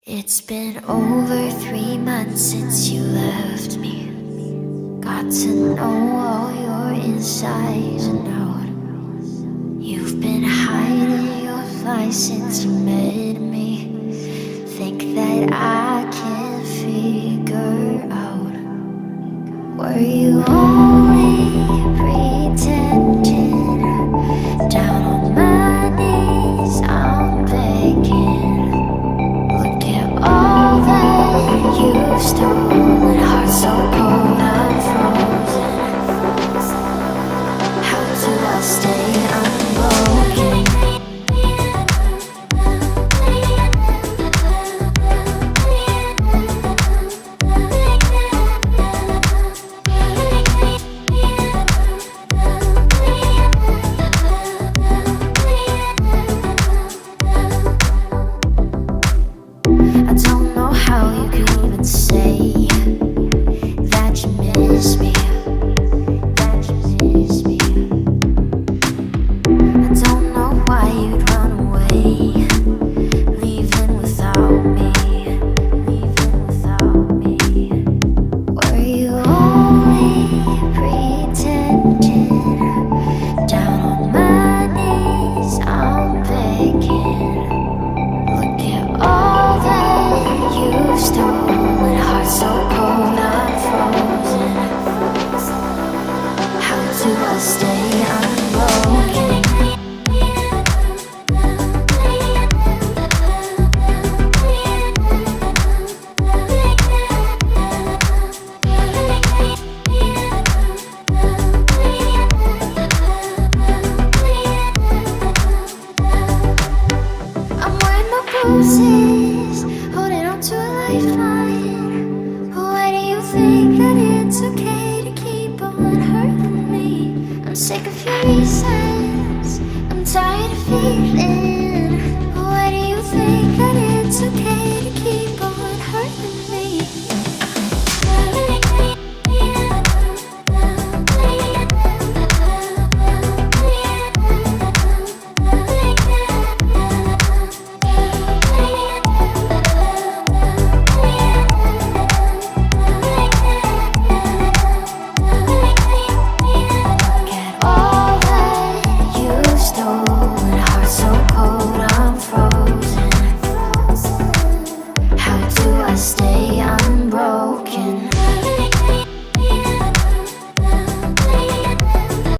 It's been over 3 months since you left me. Got to know all your insides and out. You've been hiding your lies since you met me. Think that I can figure out. Were you only pretending? Down on my knees, I'm begging. Look at all that you've stolen. Heart so cold, I'm frozen. How do I stay